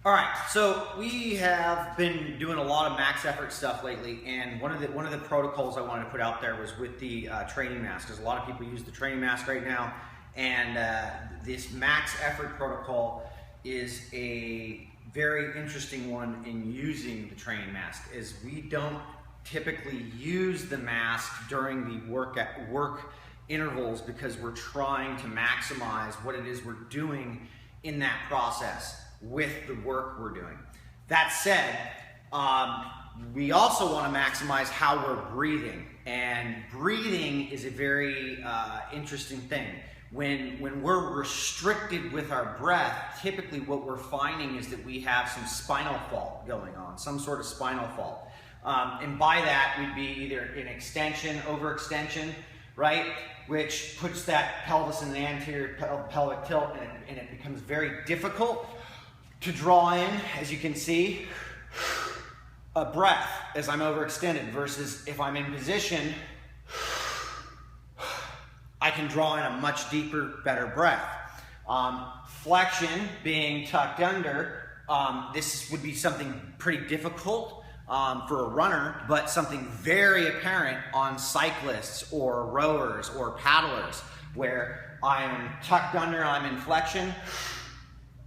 All right, so we have been doing a lot of max effort stuff lately, and one of the protocols I wanted to put out there was with the training mask, because a lot of people use the training mask right now, and this max effort protocol is a very interesting one in using the training mask. Is we don't typically use the mask during the work intervals because we're trying to maximize what it is we're doing in that process with the work we're doing. That said, we also want to maximize how we're breathing, and breathing is a very interesting thing. When we're restricted with our breath, typically what we're finding is that we have some spinal fault going on, some sort of spinal fault. And by that, we'd be either an extension, overextension, right? Which puts that pelvis in the anterior pelvic tilt, and it becomes very difficult to draw in, as you can see, a breath as I'm overextended, versus if I'm in position, I can draw in a much deeper, better breath. Flexion, being tucked under, this would be something pretty difficult for a runner, but something very apparent on cyclists or rowers or paddlers, where I am tucked under, I'm in flexion,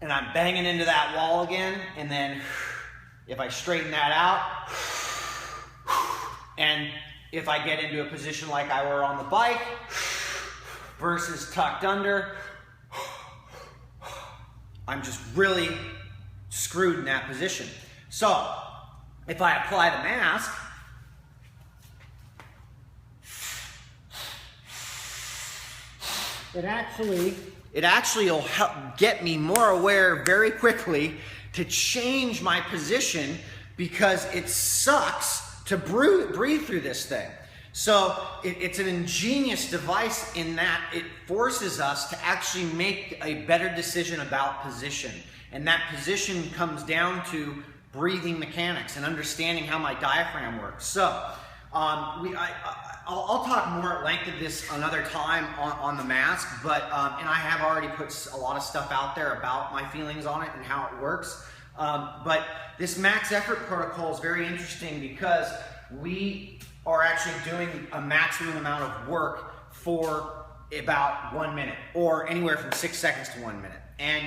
and I'm banging into that wall again, and then if I straighten that out, and if I get into a position like I were on the bike versus tucked under, I'm just really screwed in that position. So if I apply the mask, it actually will help get me more aware very quickly to change my position, because it sucks to breathe through this thing. So it's an ingenious device in that it forces us to actually make a better decision about position. And that position comes down to breathing mechanics and understanding how my diaphragm works. So I'll talk more at length of this another time on the mask, but and I have already put a lot of stuff out there about my feelings on it and how it works. But this max effort protocol is very interesting because we are actually doing a maximum amount of work for about 1 minute, or anywhere from 6 seconds to 1 minute. And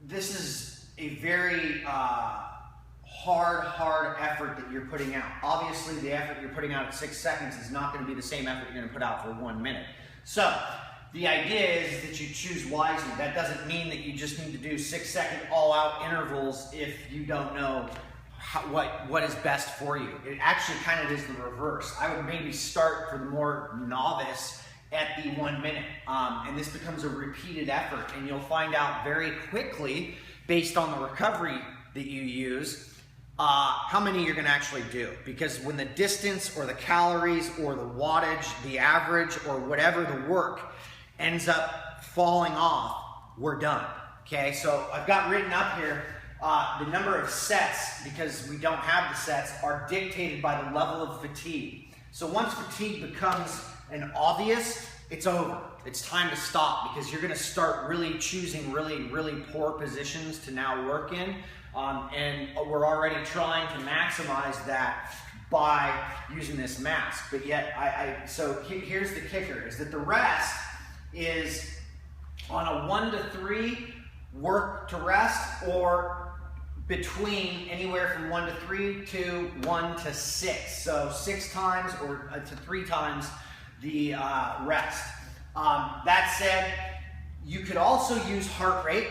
this is a very hard effort that you're putting out. Obviously, the effort you're putting out at 6 seconds is not going to be the same effort you're going to put out for 1 minute. So the idea is that you choose wisely. That doesn't mean that you just need to do 6 second all-out intervals if you don't know what is best for you. It actually kind of is the reverse. I would maybe start for the more novice at the 1 minute, and this becomes a repeated effort, and you'll find out very quickly, based on the recovery that you use, how many you're going to actually do. Because when the distance or the calories or the wattage, the average, or whatever the work ends up falling off, we're done. Okay, so I've got written up here the number of sets, because we don't have the sets, are dictated by the level of fatigue. So once fatigue becomes an obvious, it's over. It's time to stop, because you're going to start really choosing really poor positions to now work in. And we're already trying to maximize that by using this mask. But yet, so here's the kicker, is that the rest is on a 1 to 3 work to rest, or between anywhere from 1 to 3 to 1 to 6. So 6 times or to 3 times the rest. That said, you could also use heart rate,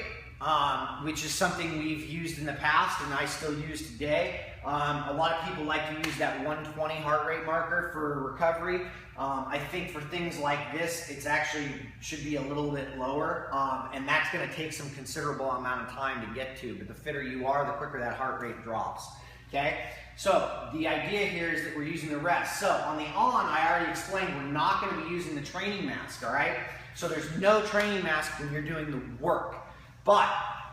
which is something we've used in the past and I still use today. A lot of people like to use that 120 heart rate marker for recovery. I think for things like this, it's actually should be a little bit lower, and that's going to take some considerable amount of time to get to. But the fitter you are, the quicker that heart rate drops. Okay? So the idea here is that we're using the rest. So on the on, I already explained we're not going to be using the training mask, all right? So there's no training mask when you're doing the work. But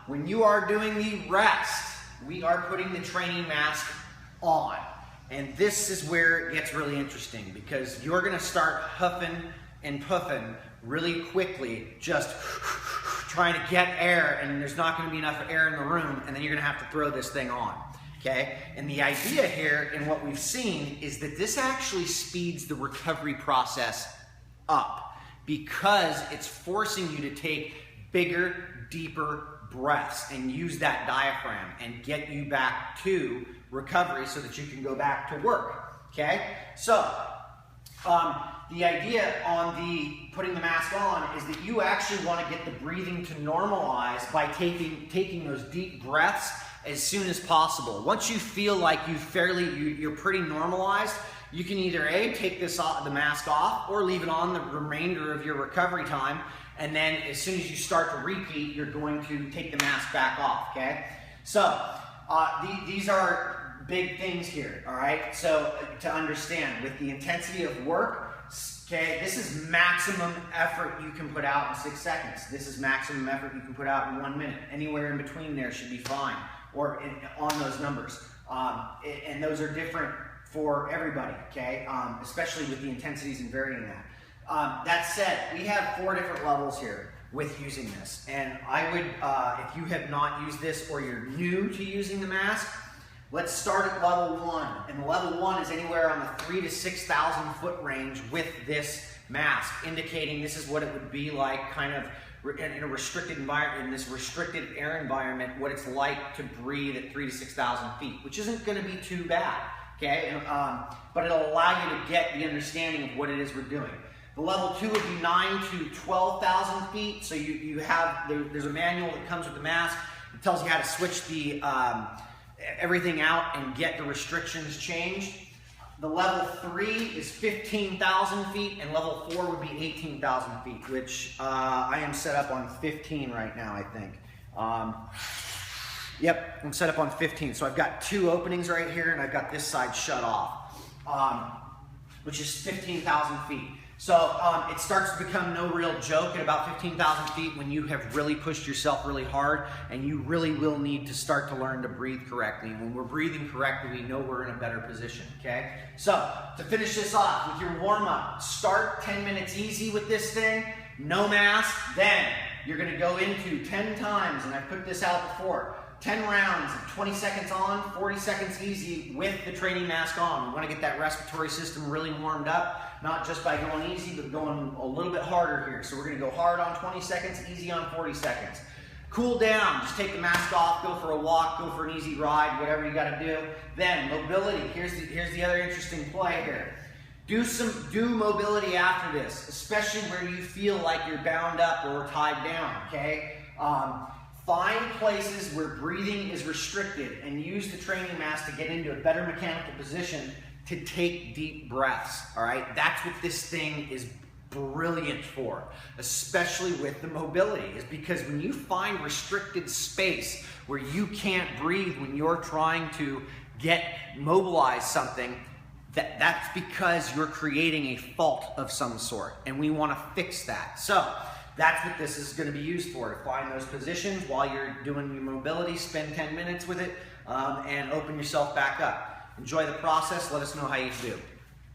when you are doing the rest, we are putting the training mask on. And this is where it gets really interesting, because you're going to start huffing and puffing really quickly, just trying to get air and there's not going to be enough air in the room, and then you're going to have to throw this thing on. Okay? And the idea here and what we've seen is that this actually speeds the recovery process up because it's forcing you to take bigger, deeper breaths and use that diaphragm and get you back to recovery so that you can go back to work. Okay? So, the idea on the putting the mask on is that you actually want to get the breathing to normalize by taking those deep breaths as soon as possible. Once you feel like you're pretty normalized, you can either take the mask off or leave it on the remainder of your recovery time, and then as soon as you start to repeat, you're going to take the mask back off, okay? So, these are big things here, all right? So, to understand, with the intensity of work, okay, this is maximum effort you can put out in 6 seconds. This is maximum effort you can put out in 1 minute. Anywhere in between there should be fine, or on those numbers. And those are different for everybody, okay? Especially with the intensities and varying that. That said, we have 4 different levels here with using this. And I would, if you have not used this or you're new to using the mask, let's start at level 1. And level 1 is anywhere on the 3,000 to 6,000 foot range with this mask, indicating this is what it would be like kind of in a restricted environment, in this restricted air environment, what it's like to breathe at 3,000 to 6,000 feet, which isn't going to be too bad, okay? But it'll allow you to get the understanding of what it is we're doing. The level 2 would be 9,000 to 12,000 feet. So you have, there's a manual that comes with the mask. It tells you how to switch the everything out and get the restrictions changed. The level 3 is 15,000 feet, and level 4 would be 18,000 feet, which I am set up on 15 right now, I think. Yep, I'm set up on 15. So I've got 2 openings right here, and I've got this side shut off, which is 15,000 feet. So it starts to become no real joke at about 15,000 feet when you have really pushed yourself really hard, and you really will need to start to learn to breathe correctly. And when we're breathing correctly, we know we're in a better position, okay? So to finish this off with your warm-up, start 10 minutes easy with this thing, no mask, then you're gonna go into 10 times, and I put this out before, 10 rounds of 20 seconds on, 40 seconds easy with the training mask on. We want to get that respiratory system really warmed up, not just by going easy, but going a little bit harder here. So we're going to go hard on 20 seconds, easy on 40 seconds. Cool down, just take the mask off, go for a walk, go for an easy ride, whatever you got to do. Then mobility, here's the other interesting play here. Do mobility after this, especially where you feel like you're bound up or tied down, okay? Find places where breathing is restricted and use the training mask to get into a better mechanical position to take deep breaths, all right? That's what this thing is brilliant for, especially with the mobility, is because when you find restricted space where you can't breathe when you're trying to mobilize something, that's because you're creating a fault of some sort, and we want to fix that. So that's what this is going to be used for, to find those positions while you're doing your mobility, spend 10 minutes with it, and open yourself back up. Enjoy the process. Let us know how you do.